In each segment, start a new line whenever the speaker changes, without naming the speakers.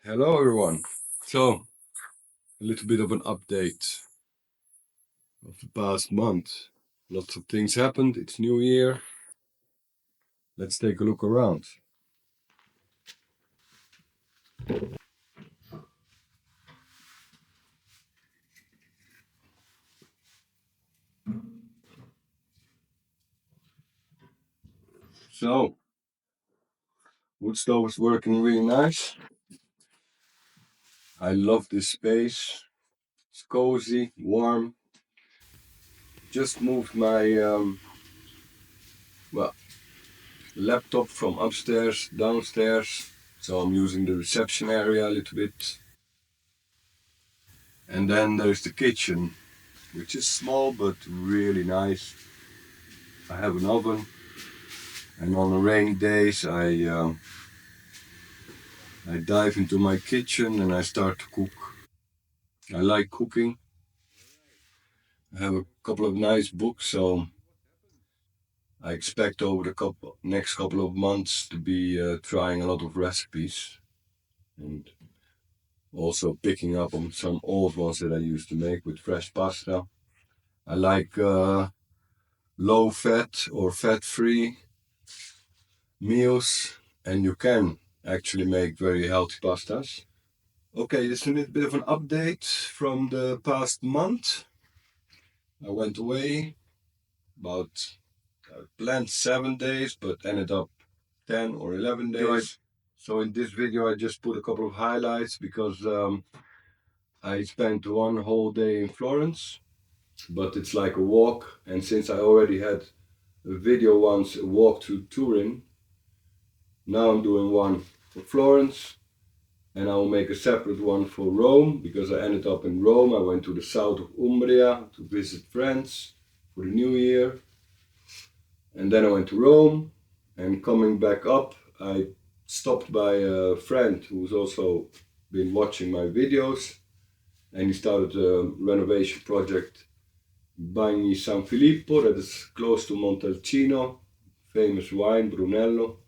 Hello everyone. So, a little bit of an update of the past month. Lots of things happened. It's New Year. Let's take a look around. So, wood stove is working really nice. I love this space. It's cozy, warm. Just moved my laptop from upstairs downstairs. So I'm using the reception area a little bit. And then there's the kitchen, which is small but really nice. I have an oven, and on the rainy days I dive into my kitchen and I start to cook. I like cooking. I have a couple of nice books, so I expect over the next couple of months to be trying a lot of recipes and also picking up on some old ones that I used to make with fresh pasta. I like low fat or fat free meals, and you can actually make very healthy pastas. Okay, this is a little bit of an update from the past month. I went away about planned 7 days, but ended up 10 or 11 days. So in this video, I just put a couple of highlights because I spent one whole day in Florence, but it's like a walk. And since I already had a video once, a walk through Turin, now I'm doing one for Florence, and I will make a separate one for Rome because I ended up in Rome. I went to the south of Umbria to visit friends for the new year. And then I went to Rome, and coming back up, I stopped by a friend who's also been watching my videos, and he started a renovation project Bagni San Filippo, that is close to Montalcino, famous wine, Brunello.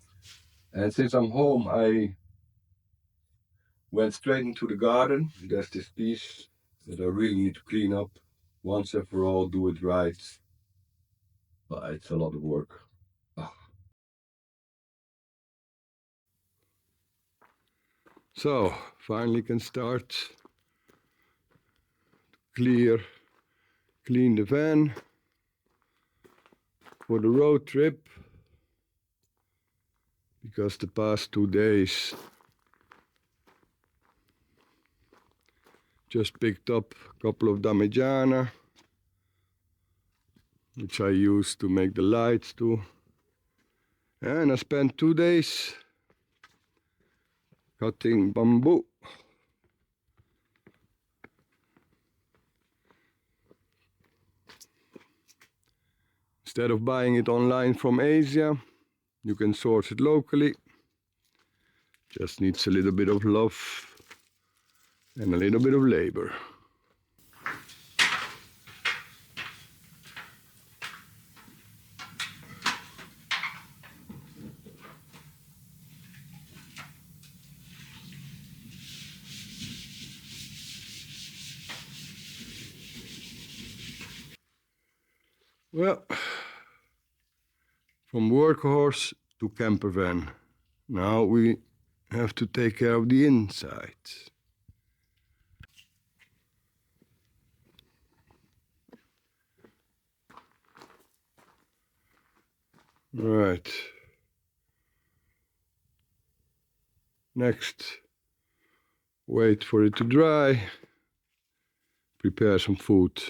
And since I'm home, I went straight into the garden. There's this piece that I really need to clean up once and for all, do it right. But it's a lot of work. So, finally can start clean the van for the road trip, because the past 2 days just picked up a couple of Damigiana, which I use to make the lights too. And I spent 2 days cutting bamboo. Instead of buying it online from Asia, you can source it locally. Just needs a little bit of love and a little bit of labor. Well, from workhorse to camper van. Now we have to take care of the inside. Right. Next, wait for it to dry. Prepare some food.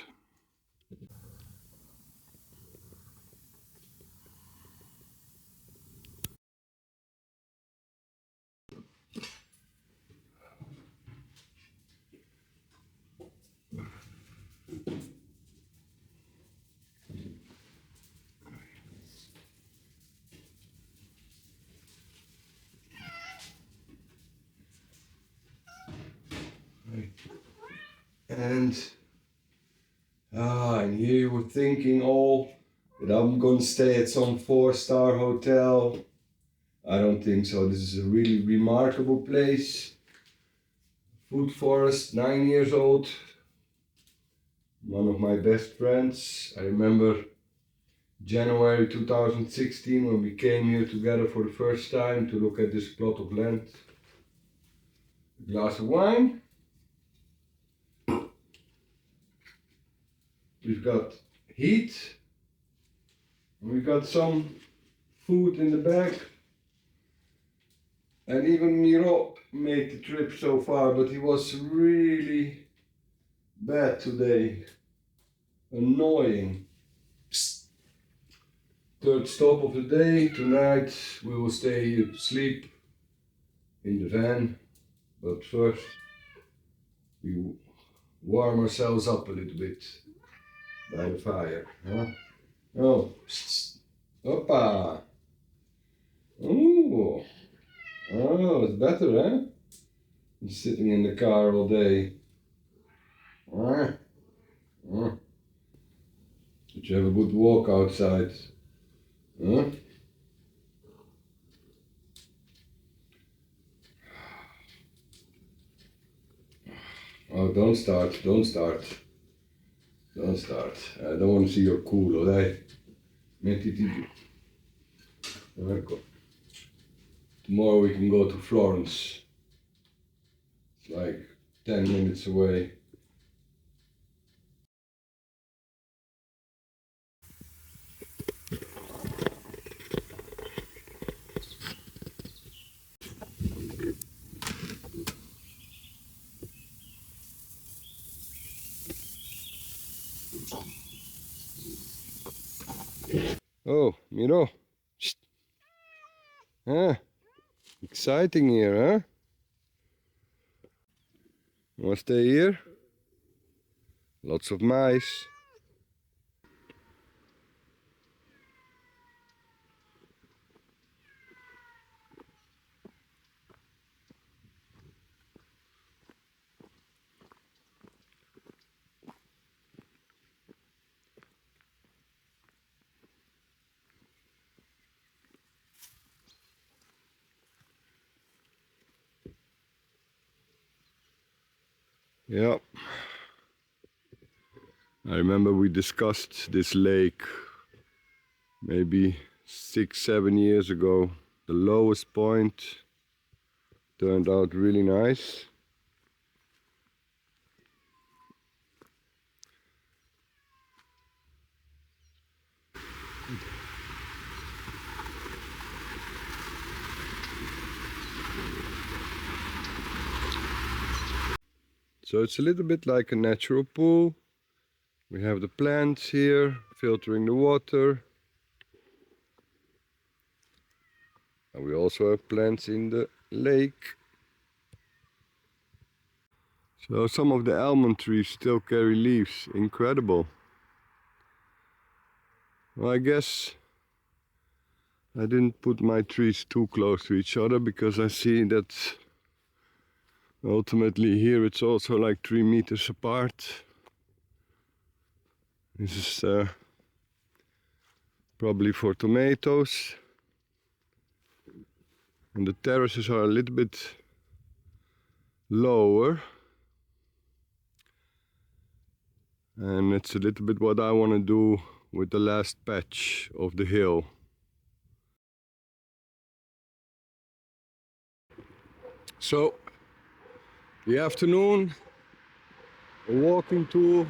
And here you were thinking all that I'm going to stay at some 4-star hotel. I don't think so. This is a really remarkable place. Food Forest, 9 years old. One of my best friends. I remember January 2016 when we came here together for the first time to look at this plot of land. A glass of wine. We've got heat. We've got some food in the bag. And even Miro made the trip so far, but he was really bad today. Annoying. Psst. Third stop of the day. Tonight we will stay here to sleep in the van. But first we warm ourselves up a little bit by the fire. Huh? Oh, psst. Hoppa! Ooh. Oh, it's better, huh? Than sitting in the car all day. But you have a good walk outside. Huh? Oh, don't start, don't start. Don't start. I don't want to see your culo, dai. Mettiti giù. Ecco. Tomorrow we can go to Florence. It's like 10 minutes away. Oh, Miro. Shh. Huh? Exciting here, huh? Wanna stay here? Lots of mice. Yeah. I remember we discussed this lake maybe 6-7 years ago. The lowest point turned out really nice. So it's a little bit like a natural pool. We have the plants here filtering the water. And we also have plants in the lake. So some of the almond trees still carry leaves. Incredible. Well, I guess I didn't put my trees too close to each other because I see that ultimately here it's also like 3 meters apart. This is probably for tomatoes. And the terraces are a little bit lower. And it's a little bit what I want to do with the last patch of the hill. So, the afternoon, a walking tour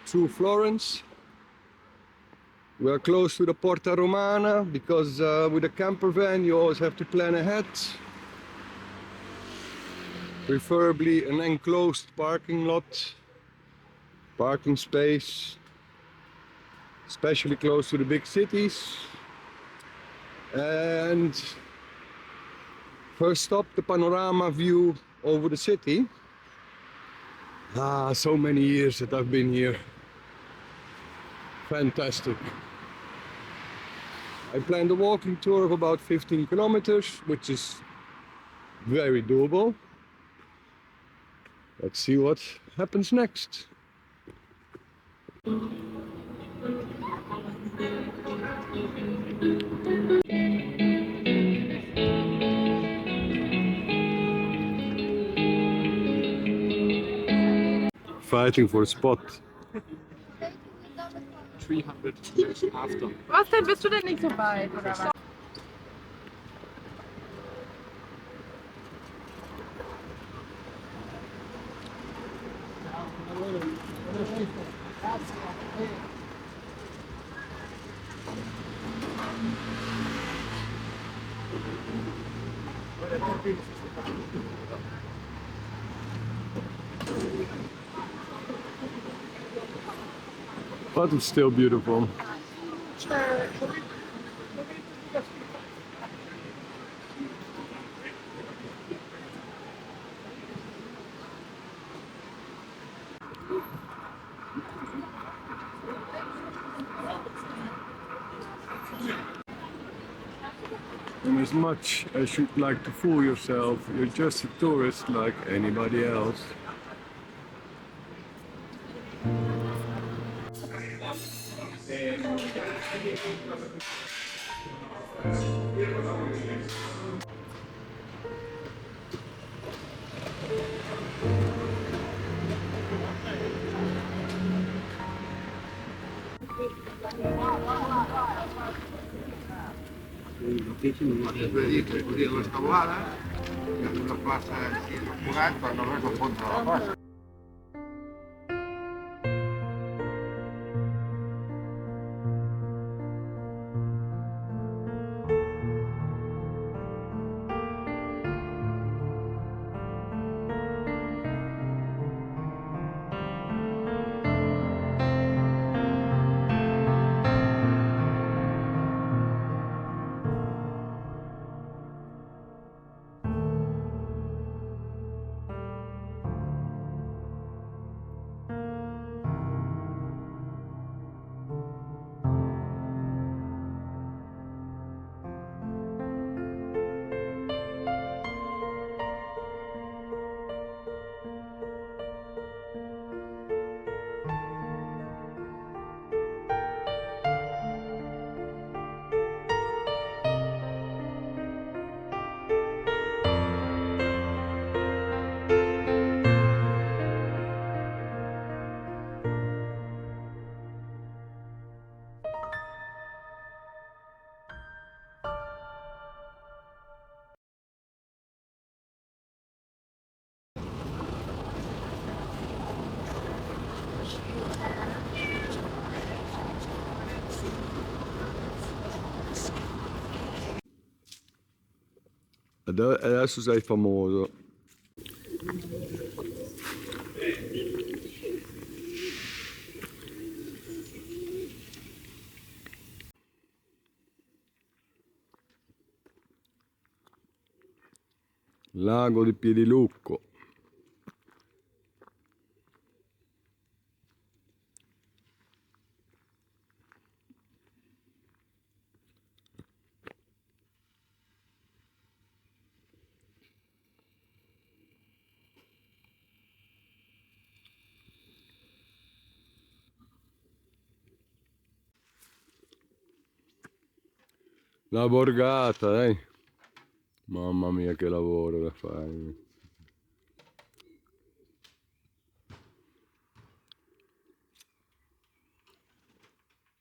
through Florence. We are close to the Porta Romana because with a camper van you always have to plan ahead. Preferably an enclosed parking lot, parking space, especially close to the big cities. And first stop, the panorama view over the city. So many years that I've been here. Fantastic. I planned a walking tour of about 15 kilometers, which is very doable. Let's see what happens next. fighting for a spot.
300 after.
Was denn? Bist du denn nicht so weit, oder was?
But it's still beautiful. And as much as you'd like to fool yourself, you're just a tourist like anybody else.
Così una scavolata, una passa sul curatto, hanno preso il ponte dalla pasta.
Adesso sei famoso. Lago di Piedilucco. La borgata, Mamma mia che lavoro da fare.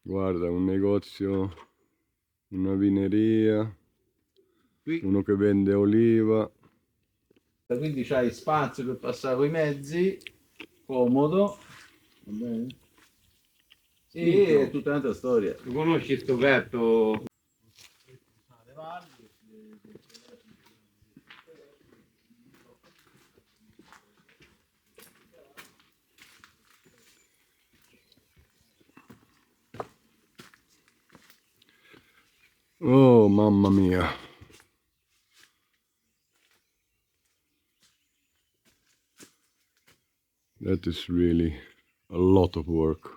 Guarda, un negozio, una vineria, uno che vende oliva.
Quindi c'hai spazio per passare con i mezzi, comodo, va bene? E è tutta un'altra storia.
Tu conosci sto gatto?
Oh, mamma mia. That is really a lot of work.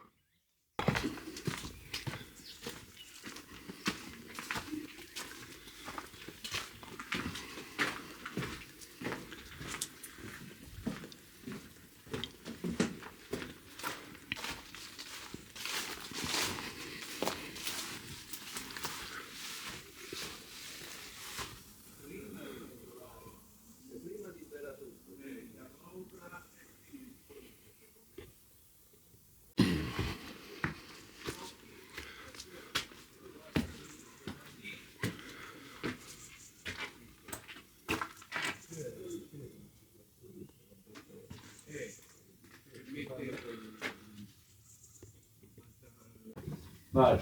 Vai.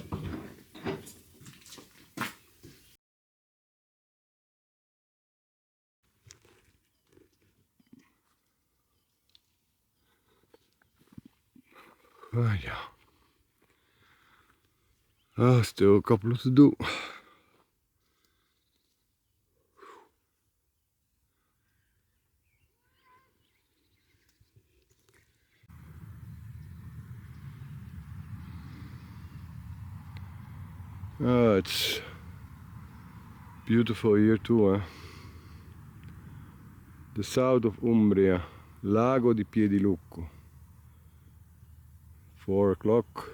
Oh, yeah. Oh, still a couple to do. Oh, it's beautiful here too, eh? The south of Umbria, Lago di Piedilucco. 4 o'clock.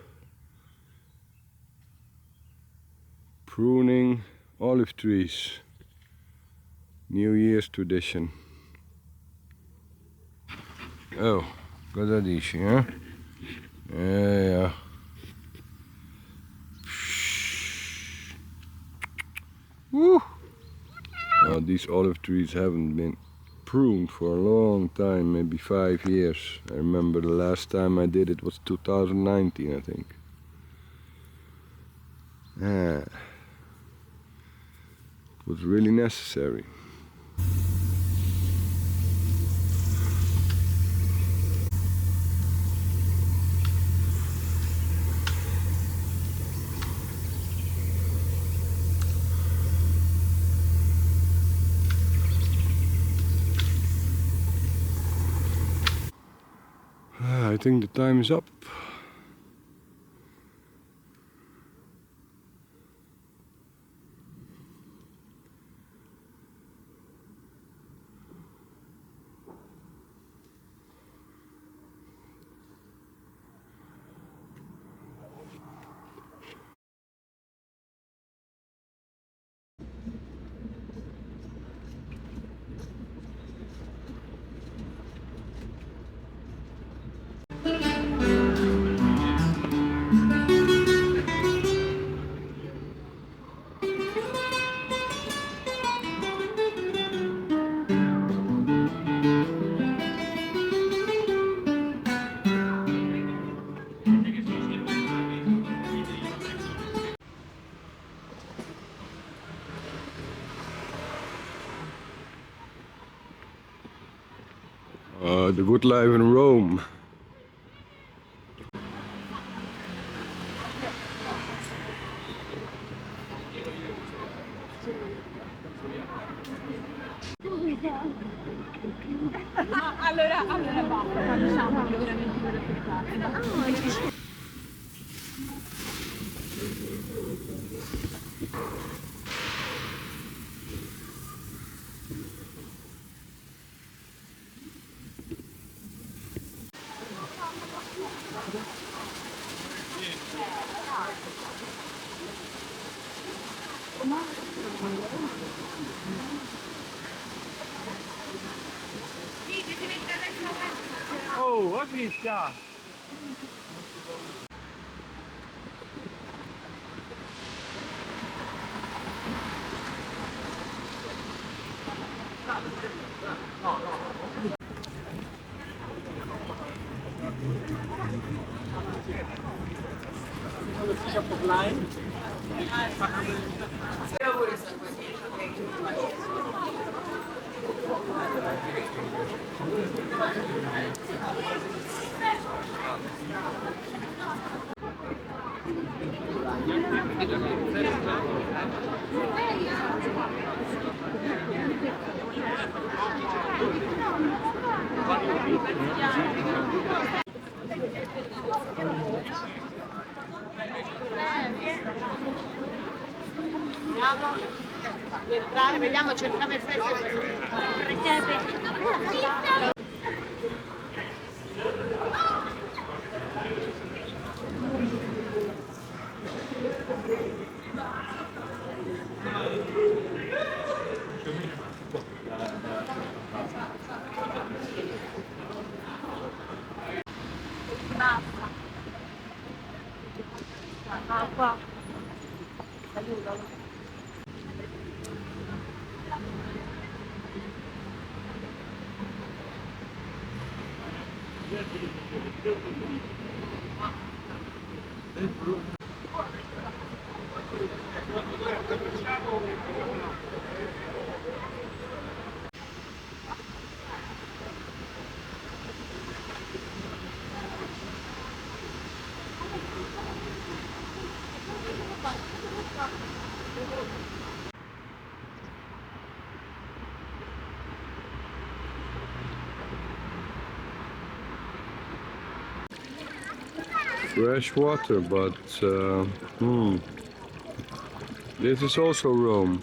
Pruning olive trees. New Year's tradition. Oh, cosa dici, eh? Yeah. Woo! Oh, these olive trees haven't been pruned for a long time, maybe 5 years. I remember the last time I did it was 2019, I think. It was really necessary. I think the time is up. The good life in Rome.
Allora basta, diciamo che veramente per aspettare.
Oh, what is that?
Entrare, vediamo, cerchiamo il festival. Acqua. Aiutalo.
fresh water, but this is also Rome.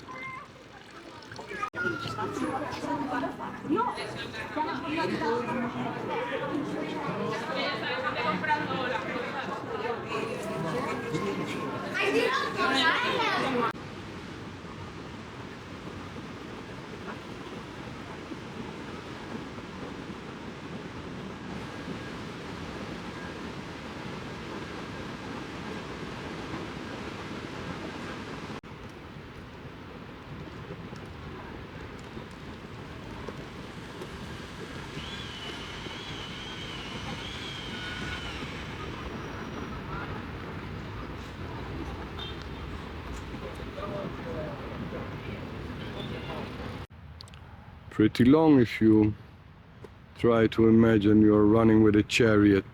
Pretty long if you try to imagine you're running with a chariot.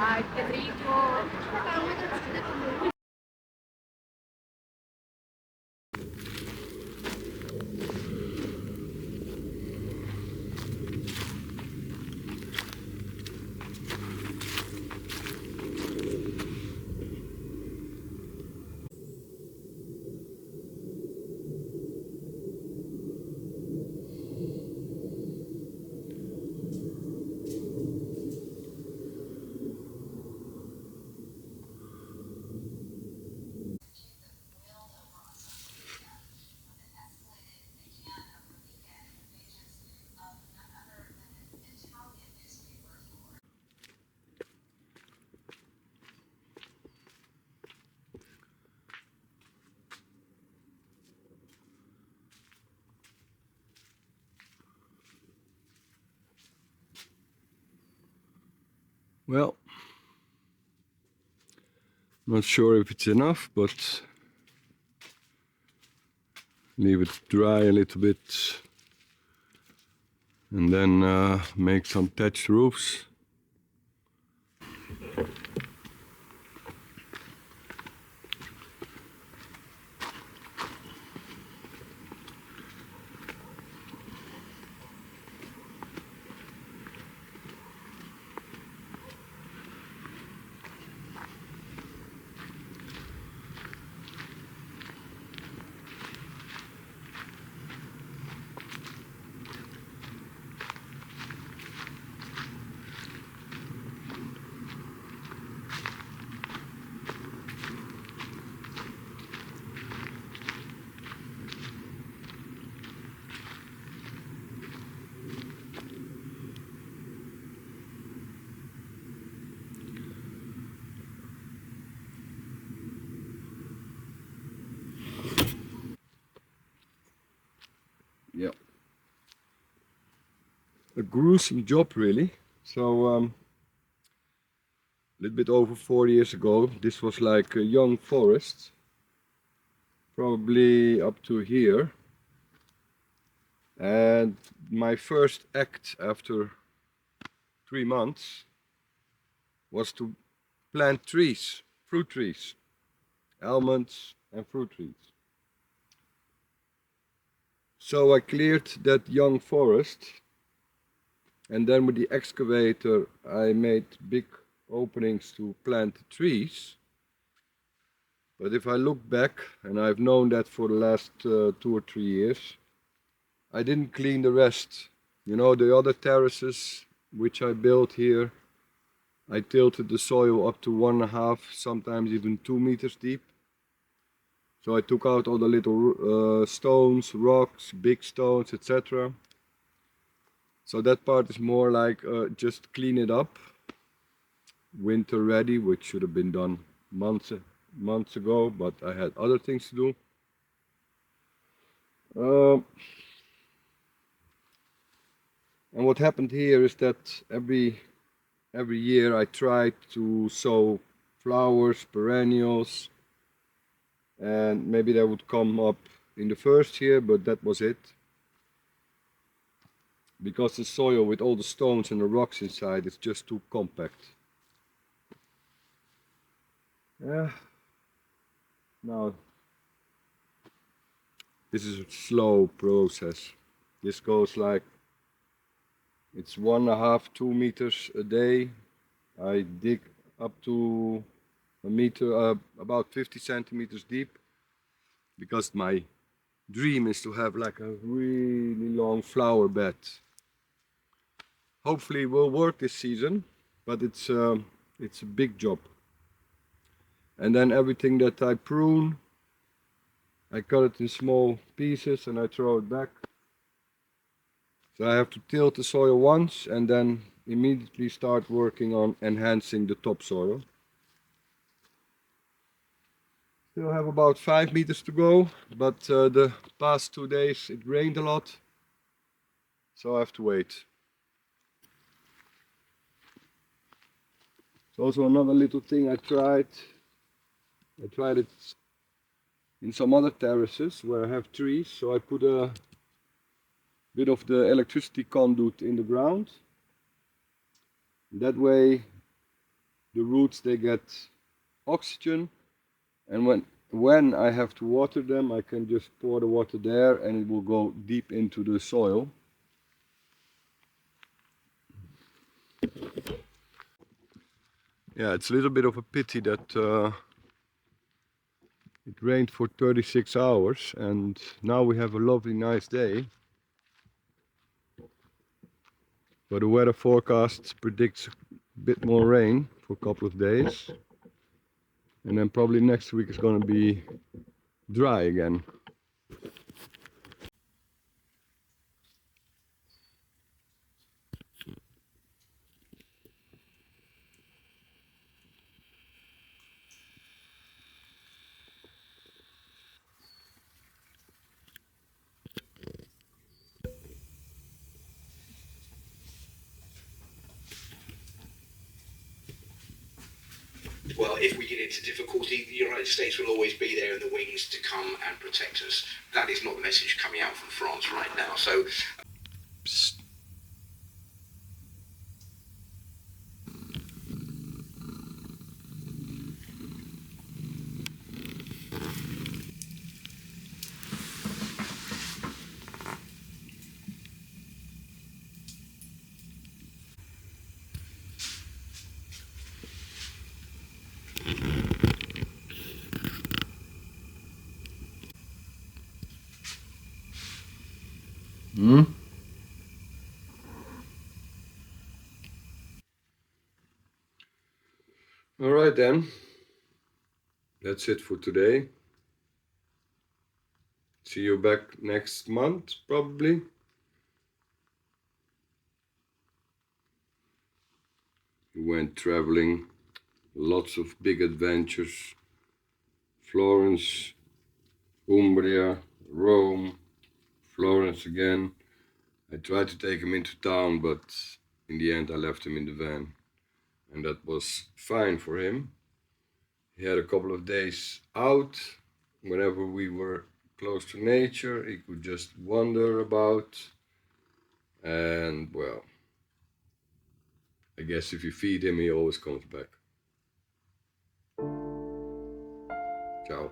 Ai, che rico.
Well, not sure if it's enough, but leave it dry a little bit and then make some thatched roofs. Yeah. A gruesome job, really. So, a little bit over 4 years ago, this was like a young forest, probably up to here. And my first act after 3 months was to plant trees, fruit trees, almonds and fruit trees. So I cleared that young forest, and then with the excavator I made big openings to plant the trees. But if I look back, and I've known that for the last 2 or 3 years, I didn't clean the rest. You know, the other terraces which I built here, I tilted the soil up to 1.5, sometimes even 2 meters deep. So I took out all the little stones, rocks, big stones, etc. So that part is more like just clean it up, winter ready, which should have been done months ago, but I had other things to do. And what happened here is that every year I tried to sow flowers, perennials, and maybe they would come up in the first year, but that was it. Because the soil with all the stones and the rocks inside is just too compact. Yeah. Now, this is a slow process. This goes like, it's 1.5, 2 meters a day. I dig up to a meter, about 50 centimeters deep, because my dream is to have like a really long flower bed. Hopefully it will work this season, but it's a big job. And then everything that I prune, I cut it in small pieces and I throw it back. So I have to tilt the soil once and then immediately start working on enhancing the topsoil. Still have about 5 meters to go, but the past 2 days it rained a lot, so I have to wait. It's also another little thing I tried. I tried it in some other terraces where I have trees, so I put a bit of the electricity conduit in the ground. That way the roots, they get oxygen, and when I have to water them, I can just pour the water there and it will go deep into the soil. Yeah, it's a little bit of a pity that it rained for 36 hours and now we have a lovely nice day. But the weather forecast predicts a bit more rain for a couple of days. And then probably next week is going to be dry again.
Well, if we get into difficulty, the United States will always be there in the wings to come and protect us. That is not the message coming out from France right now. So,
Psst. All right then. That's it for today. See you back next month, probably. We went traveling, lots of big adventures. Florence, Umbria, Rome, Florence again. I tried to take him into town, but in the end I left him in the van. And that was fine for him. He had a couple of days out. Whenever we were close to nature, he could just wander about. And well, I guess if you feed him, he always comes back. Ciao.